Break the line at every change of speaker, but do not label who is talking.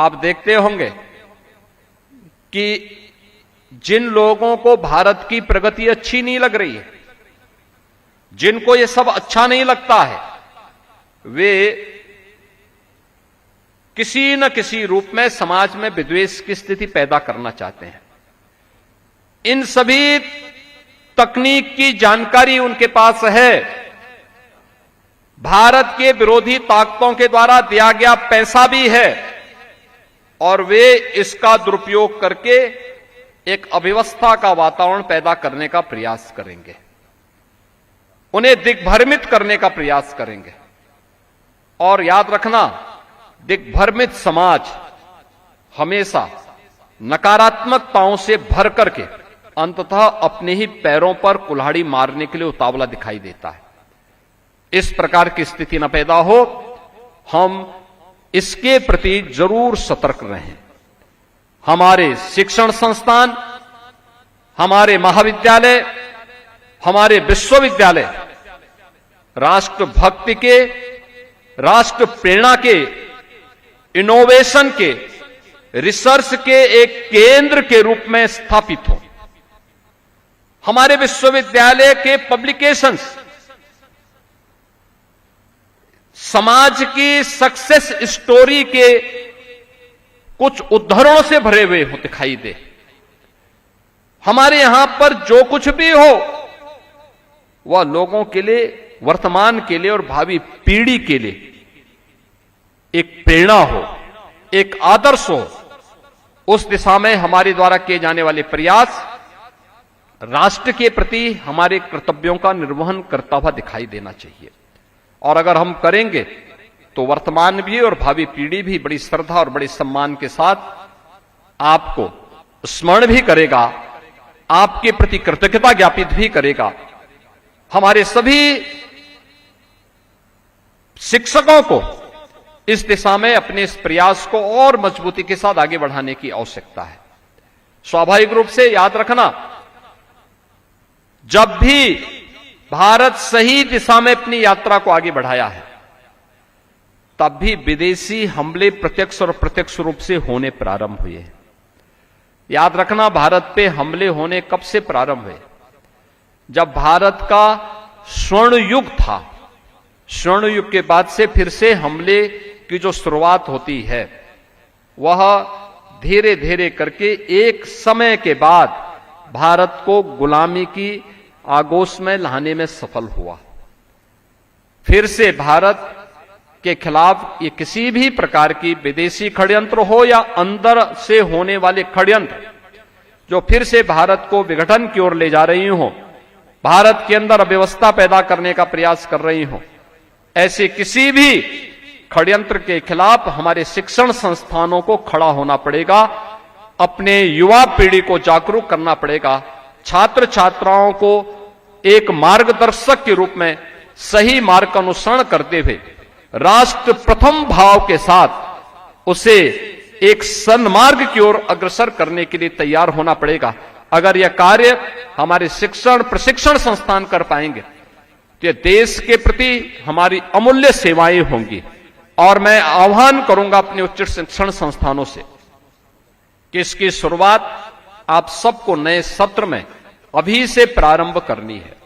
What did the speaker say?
आप देखते होंगे कि जिन लोगों को भारत की प्रगति अच्छी नहीं लग रही है, जिनको ये सब अच्छा नहीं लगता है, वे किसी न किसी रूप में समाज में विद्वेष की स्थिति पैदा करना चाहते हैं। इन सभी तकनीक की जानकारी उनके पास है। भारत के विरोधी ताकतों के द्वारा दिया गया पैसा भी है और वे इसका दुरुपयोग करके एक अव्यवस्था का वातावरण पैदा करने का प्रयास करेंगे, उन्हें दिग्भ्रमित करने का प्रयास करेंगे। और याद रखना, दिग्भ्रमित समाज हमेशा नकारात्मकताओं से भर करके अंततः अपने ही पैरों पर कुल्हाड़ी मारने के लिए उतावला दिखाई देता है। इस प्रकार की स्थिति न पैदा हो, हम इसके प्रति जरूर सतर्क रहें। हमारे शिक्षण संस्थान, हमारे महाविद्यालय, हमारे विश्वविद्यालय राष्ट्र भक्ति के, राष्ट्र प्रेरणा के, इनोवेशन के, रिसर्च के एक केंद्र के रूप में स्थापित हो। हमारे विश्वविद्यालय के पब्लिकेशंस समाज की सक्सेस स्टोरी के कुछ उद्धरणों से भरे हुए हो दिखाई दे। हमारे यहां पर जो कुछ भी हो वह लोगों के लिए, वर्तमान के लिए और भावी पीढ़ी के लिए एक प्रेरणा हो, एक आदर्श हो। उस दिशा में हमारे द्वारा किए जाने वाले प्रयास राष्ट्र के प्रति हमारे कर्तव्यों का निर्वहन करता हुआ दिखाई देना चाहिए। और अगर हम करेंगे तो वर्तमान भी और भावी पीढ़ी भी बड़ी श्रद्धा और बड़े सम्मान के साथ आपको स्मरण भी करेगा, आपके प्रति कृतज्ञता ज्ञापित भी करेगा। हमारे सभी शिक्षकों को इस दिशा में अपने इस प्रयास को और मजबूती के साथ आगे बढ़ाने की आवश्यकता है। स्वाभाविक रूप से याद रखना, जब भी भारत सही दिशा में अपनी यात्रा को आगे बढ़ाया है, तब भी विदेशी हमले प्रत्यक्ष और अप्रत्यक्ष रूप से होने प्रारंभ हुए। याद रखना, भारत पे हमले होने कब से प्रारंभ हुए? जब भारत का स्वर्ण युग था। स्वर्ण युग के बाद से फिर से हमले की जो शुरुआत होती है, वह धीरे धीरे करके एक समय के बाद भारत को गुलामी की आगोश में लाने में सफल हुआ। फिर से भारत के खिलाफ ये किसी भी प्रकार की विदेशी षड्यंत्र हो या अंदर से होने वाले षड्यंत्र जो फिर से भारत को विघटन की ओर ले जा रही हो, भारत के अंदर अव्यवस्था पैदा करने का प्रयास कर रही हो, ऐसे किसी भी षड्यंत्र के खिलाफ हमारे शिक्षण संस्थानों को खड़ा होना पड़ेगा। अपने युवा पीढ़ी को जागरूक करना पड़ेगा। छात्र छात्राओं को एक मार्गदर्शक के रूप में सही मार्ग का अनुसरण करते हुए राष्ट्र प्रथम भाव के साथ उसे एक सन्मार्ग की ओर अग्रसर करने के लिए तैयार होना पड़ेगा। अगर यह कार्य हमारे शिक्षण प्रशिक्षण संस्थान कर पाएंगे तो यह देश के प्रति हमारी अमूल्य सेवाएं होंगी। और मैं आह्वान करूंगा अपने उच्च शिक्षण संस्थानों से कि इसकी शुरुआत आप सबको नए सत्र में अभी से प्रारंभ करनी है।